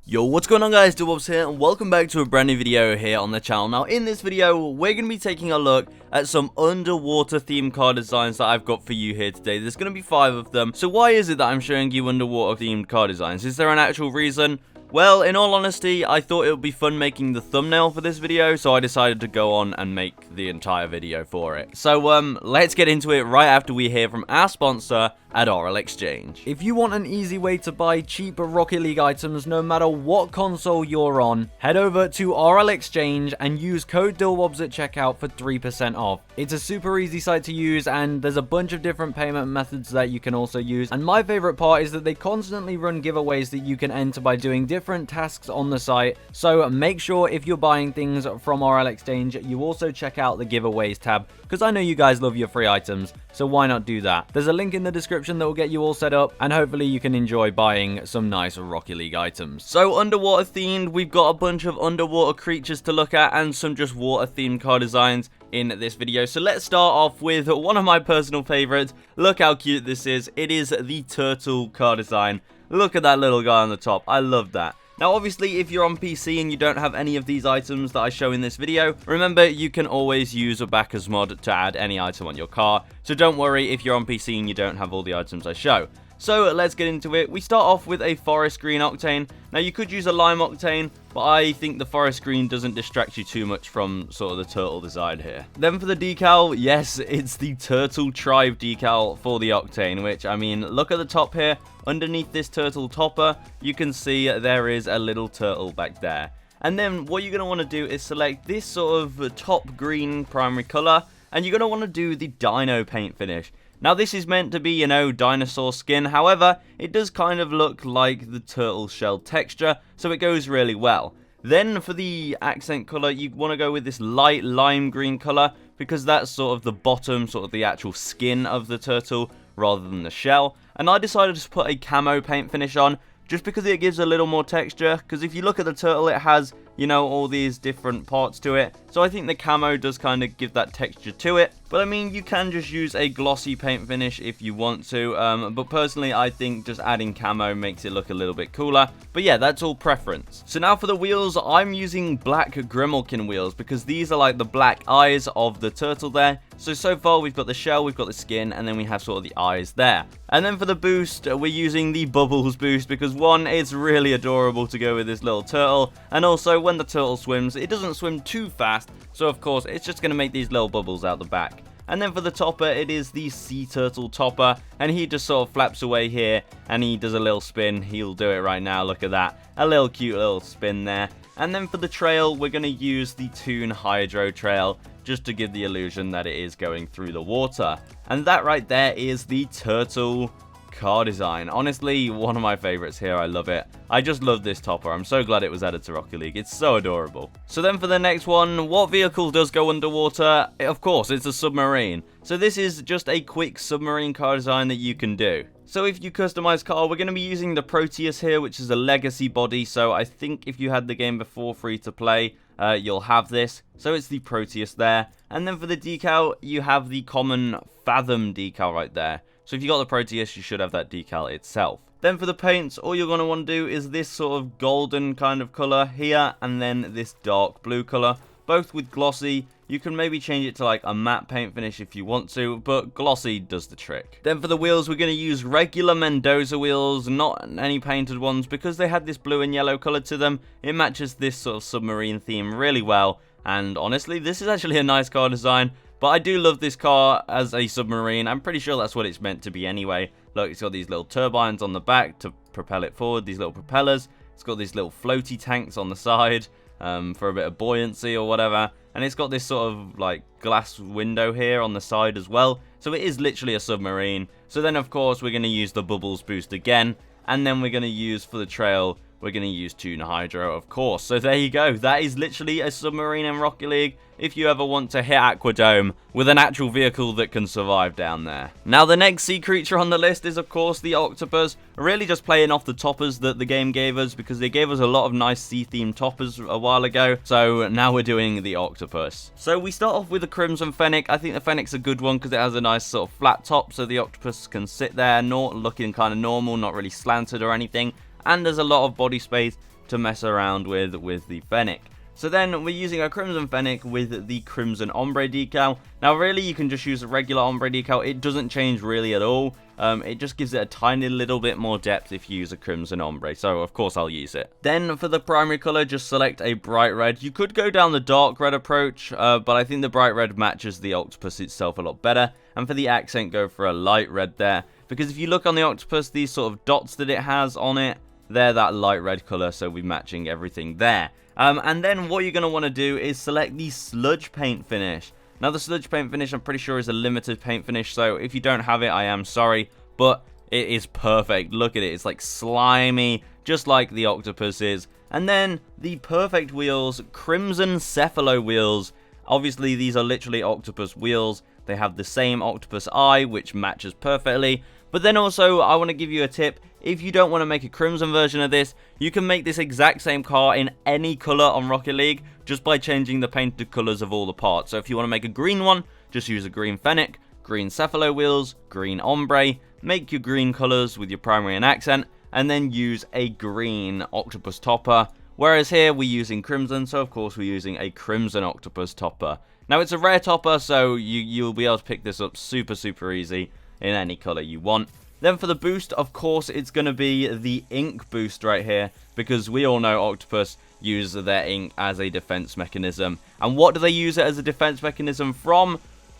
Yo, what's going on guys, Dylbobz here, and welcome back to a brand new video here on the channel. Now in this video, we're going to be taking a look at some underwater themed car designs that I've got for you here today. There's going to be 5 of them. So why is it that I'm showing you underwater themed car designs? Is there an actual reason? Well, in all honesty, I thought it would be fun making the thumbnail for this video, so I decided to go on and make the entire video for it. So, let's get into it right after we hear from our sponsor at RL Exchange. If you want an easy way to buy cheap Rocket League items no matter what console you're on, head over to RL Exchange and use code Dylbobz at checkout for 3% off. It's a super easy site to use, and there's a bunch of different payment methods that you can also use. And my favorite part is that they constantly run giveaways that you can enter by doing different tasks on the site. So make sure if you're buying things from RL Exchange, you also check out the giveaways tab, because I know you guys love your free items, so why not do that? There's a link in the description that will get you all set up, and hopefully you can enjoy buying some nice Rocket League items. So underwater themed, we've got a bunch of underwater creatures to look at and some just water themed car designs in this video. So let's start off with one of my personal favorites. Look how cute this is. It is the turtle car design. Look at that little guy on the top. I love that. Now obviously if you're on PC and you don't have any of these items that I show in this video, remember you can always use a backers mod to add any item on your car, so don't worry if you're on PC and you don't have all the items I show. So let's get into it. We start off with a forest green octane. Now you could use a lime octane, but I think the forest green doesn't distract you too much from sort of the turtle design here. Then for the decal, yes, it's the turtle tribe decal for the octane, which, I mean, look at the top here. Underneath this turtle topper, you can see there is a little turtle back there. And then what you're going to want to do is select this sort of top green primary color, and you're going to want to do the dino paint finish. Now this is meant to be, you know, dinosaur skin, however, it does kind of look like the turtle shell texture, so it goes really well. Then for the accent color, you want to go with this light lime green color, because that's sort of the bottom, sort of the actual skin of the turtle, rather than the shell. And I decided to put a camo paint finish on, just because it gives a little more texture, because if you look at the turtle, it has, you know, all these different parts to it. So I think the camo does kind of give that texture to it. But I mean, you can just use a glossy paint finish if you want to. But personally, I think just adding camo makes it look a little bit cooler. But yeah, that's all preference. So now for the wheels, I'm using black Grimalkin wheels, because these are like the black eyes of the turtle there. So far we've got the shell, we've got the skin, and then we have sort of the eyes there. And then for the boost, we're using the bubbles boost, because one, it's really adorable to go with this little turtle, and also when the turtle swims, it doesn't swim too fast, so of course it's just going to make these little bubbles out the back. And then for the topper, it is the sea turtle topper, and he just sort of flaps away here, and he does a little spin. He'll do it right now, look at that, a little cute little spin there. And then for the trail, we're going to use the Toon Hydro Trail, just to give the illusion that it is going through the water. And that right there is the turtle car design. Honestly, one of my favorites here. I love it. I just love this topper. I'm so glad it was added to Rocket League. It's so adorable. So then for the next one, what vehicle does go underwater? Of course, it's a submarine. So this is just a quick submarine car design that you can do. So if you customize car, we're going to be using the Proteus here, which is a legacy body. So I think if you had the game before free to play, you'll have this. So it's the Proteus there. And then for the decal, you have the common Fathom decal right there. So if you got the Proteus, you should have that decal itself. Then for the paints, all you're going to want to do is this sort of golden kind of color here, and then this dark blue color, both with glossy. You can maybe change it to like a matte paint finish if you want to, but glossy does the trick. Then for the wheels, we're going to use regular Mendoza wheels, not any painted ones, because they had this blue and yellow color to them. It matches this sort of submarine theme really well, and honestly, this is actually a nice car design. But I do love this car as a submarine. I'm pretty sure that's what it's meant to be anyway. Look, it's got these little turbines on the back to propel it forward, these little propellers. It's got these little floaty tanks on the side for a bit of buoyancy or whatever. And it's got this sort of like glass window here on the side as well. So it is literally a submarine. So then of course we're going to use the bubbles boost again. And then we're going to use for the trail, we're going to use Toon Hydro, of course. So there you go. That is literally a submarine in Rocket League, if you ever want to hit Aquadome with an actual vehicle that can survive down there. Now, the next sea creature on the list is, of course, the Octopus. Really just playing off the toppers that the game gave us, because they gave us a lot of nice sea-themed toppers a while ago. So now we're doing the Octopus. So we start off with the Crimson Fennec. I think the Fennec's a good one because it has a nice sort of flat top, so the Octopus can sit there, not looking kind of normal, not really slanted or anything. And there's a lot of body space to mess around with the Fennec. So then we're using a Crimson Fennec with the Crimson Ombre decal. Now really you can just use a regular Ombre decal, it doesn't change really at all. It just gives it a tiny little bit more depth if you use a Crimson Ombre, so of course I'll use it. Then for the primary colour, just select a bright red. You could go down the dark red approach, but I think the bright red matches the Octopus itself a lot better. And for the accent, go for a light red there, because if you look on the Octopus, these sort of dots that it has on it, they're that light red colour, so we're matching everything there. And then what you're going to want to do is select the Sludge Paint finish. Now the Sludge Paint finish I'm pretty sure is a limited paint finish, so if you don't have it I am sorry, but it is perfect. Look at it, it's like slimy, just like the Octopus is. And then the perfect wheels, Crimson Cephalo wheels. Obviously these are literally Octopus wheels. They have the same Octopus eye, which matches perfectly. But then also, I want to give you a tip. If you don't want to make a crimson version of this, you can make this exact same car in any color on Rocket League, just by changing the painted colors of all the parts. So if you want to make a green one, just use a green Fennec, green Cephalo wheels, green Ombre, make your green colors with your primary and accent, and then use a green Octopus topper. Whereas here, we're using crimson, so of course we're using a Crimson Octopus topper. Now it's a rare topper, so you'll be able to pick this up super easy in any color you want. Then for the boost, of course, it's going to be the ink boost right here, because we all know Octopus use their ink as a defense mechanism. And what do they use it as a defense mechanism from?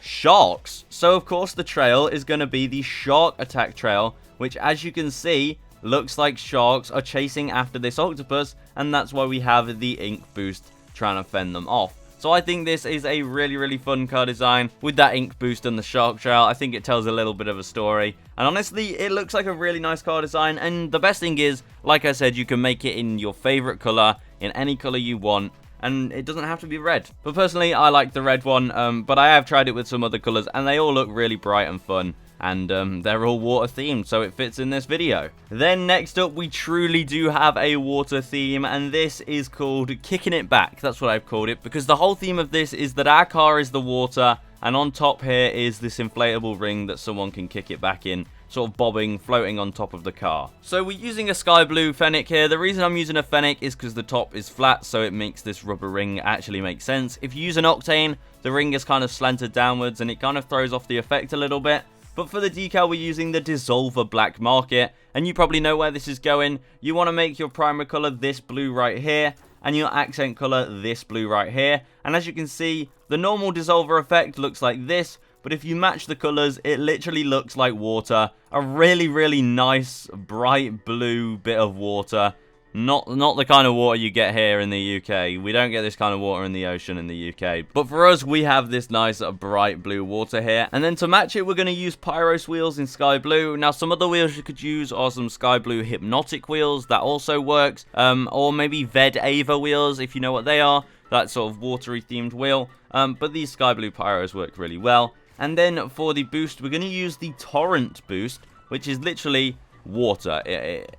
Sharks. So of course the trail is going to be the shark attack trail, which as you can see, looks like sharks are chasing after this Octopus, and that's why we have the ink boost trying to fend them off. So I think this is a really fun car design with that ink boost and the shark trail. I think it tells a little bit of a story. And honestly, it looks like a really nice car design. And the best thing is, like I said, you can make it in your favorite color, in any color you want. And it doesn't have to be red. But personally, I like the red one. But I have tried it with some other colors, and they all look really bright and fun. And they're all water themed, so it fits in this video. Then next up, we truly do have a water theme, and this is called Kicking It Back. That's what I've called it, because the whole theme of this is that our car is the water, and on top here is this inflatable ring that someone can kick it back in, sort of bobbing, floating on top of the car. So we're using a sky blue Fennec here. The reason I'm using a Fennec is because the top is flat, so it makes this rubber ring actually make sense. If you use an Octane, the ring is kind of slanted downwards, and it kind of throws off the effect a little bit. But for the decal, we're using the Dissolver Black Market, and you probably know where this is going. You want to make your primer color this blue right here, and your accent color this blue right here. And as you can see, the normal Dissolver effect looks like this, but if you match the colors, it literally looks like water. A really nice, bright blue bit of water. Not the kind of water you get here in the UK. We don't get this kind of water in the ocean in the UK. But for us, we have this nice bright blue water here. And then to match it, we're going to use Pyros wheels in sky blue. Now, some other wheels you could use are some sky blue hypnotic wheels. That also works. Or maybe Ved Ava wheels, if you know what they are. That sort of watery themed wheel. But these sky blue Pyros work really well. And then for the boost, we're going to use the Torrent boost, which is literally water.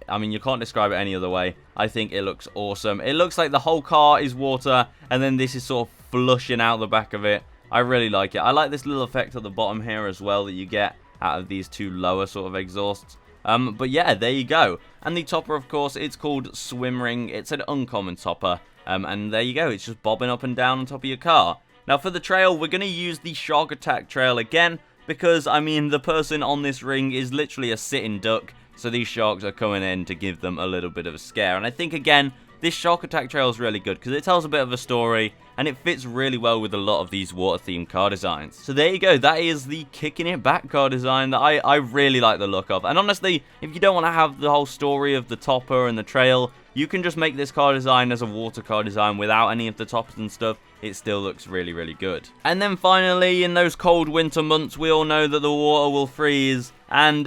I mean, you can't describe it any other way. I think it looks awesome. It looks like the whole car is water, and then this is sort of flushing out the back of it. I really like it. I like this little effect at the bottom here as well that you get out of these two lower sort of exhausts. But yeah, there you go. And the topper, of course, it's called Swim Ring. It's an uncommon topper. And there you go. It's just bobbing up and down on top of your car. Now for the trail, we're going to use the Shark Attack trail again, because, I mean, the person on this ring is literally a sitting duck. So these sharks are coming in to give them a little bit of a scare. And I think, again, this Shark Attack trail is really good because it tells a bit of a story and it fits really well with a lot of these water-themed car designs. So there you go. That is the Kicking It Back car design that I really like the look of. And honestly, if you don't want to have the whole story of the topper and the trail, you can just make this car design as a water car design without any of the toppers and stuff. It still looks really good. And then finally, in those cold winter months, we all know that the water will freeze. And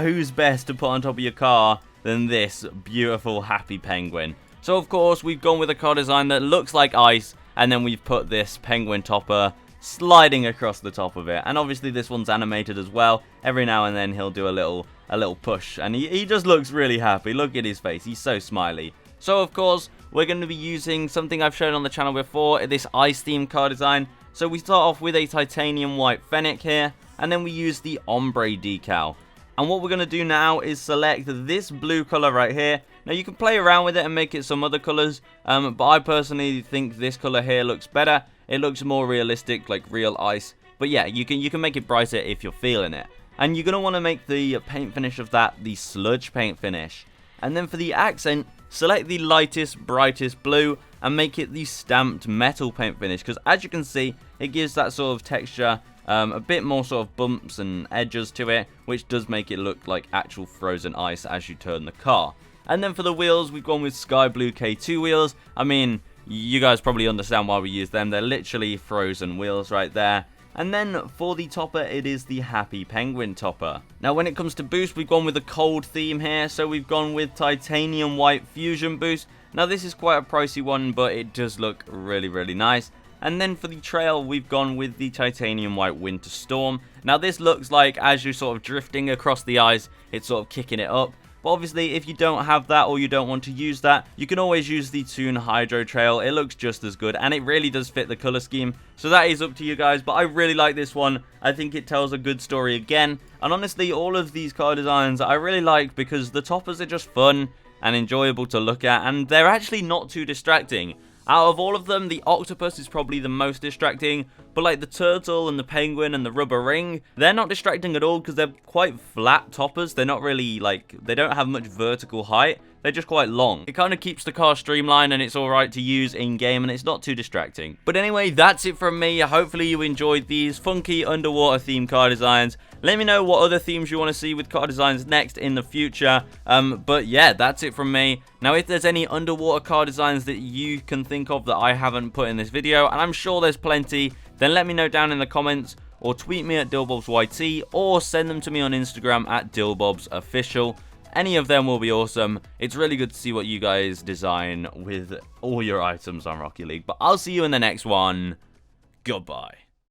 who's best to put on top of your car than this beautiful happy penguin? So of course, we've gone with a car design that looks like ice, and then we've put this penguin topper sliding across the top of it. And obviously this one's animated as well. Every now and then he'll do a little push, and he just looks really happy. Look at his face, he's so smiley. So of course, we're going to be using something I've shown on the channel before, this ice themed car design. So we start off with a titanium white Fennec here, and then we use the ombre decal. And what we're going to do now is select this blue color right here. Now you can play around with it and make it some other colors, but I personally think this color here looks better. It looks more realistic, like real ice. But yeah, you can make it brighter if you're feeling it. And you're going to want to make the paint finish of that the sludge paint finish. And then for the accent, select the lightest, brightest blue and make it the stamped metal paint finish. Because as you can see, it gives that sort of texture, a bit more sort of bumps and edges to it, which does make it look like actual frozen ice as you turn the car. And then for the wheels, we've gone with Sky Blue K2 wheels. I mean, you guys probably understand why we use them. They're literally frozen wheels right there. And then for the topper, it is the Happy Penguin topper. Now when it comes to boost, we've gone with a cold theme here. So we've gone with Titanium White Fusion Boost. Now this is quite a pricey one, but it does look really, really nice. And then for the trail, we've gone with the Titanium White Winter Storm. Now this looks like as you're sort of drifting across the ice, it's sort of kicking it up. But obviously, if you don't have that or you don't want to use that, you can always use the Toon Hydro Trail. It looks just as good, and it really does fit the color scheme. So that is up to you guys, but I really like this one. I think it tells a good story again. And honestly, all of these car designs I really like because the toppers are just fun and enjoyable to look at, and they're actually not too distracting. Out of all of them, the Octopus is probably the most distracting, but like the Turtle and the Penguin and the Rubber Ring, they're not distracting at all because they're quite flat toppers. They're not really like, they don't have much vertical height. They're just quite long. It kind of keeps the car streamlined and it's alright to use in-game and it's not too distracting. But anyway, that's it from me. Hopefully you enjoyed these funky underwater themed car designs. Let me know what other themes you want to see with car designs next in the future. But yeah, that's it from me. Now, if there's any underwater car designs that you can think of that I haven't put in this video, and I'm sure there's plenty, then let me know down in the comments, or tweet me at DylbobzYT, or send them to me on Instagram at DylbobzOfficial. Any of them will be awesome. It's really good to see what you guys design with all your items on Rocket League. But I'll see you in the next one. Goodbye.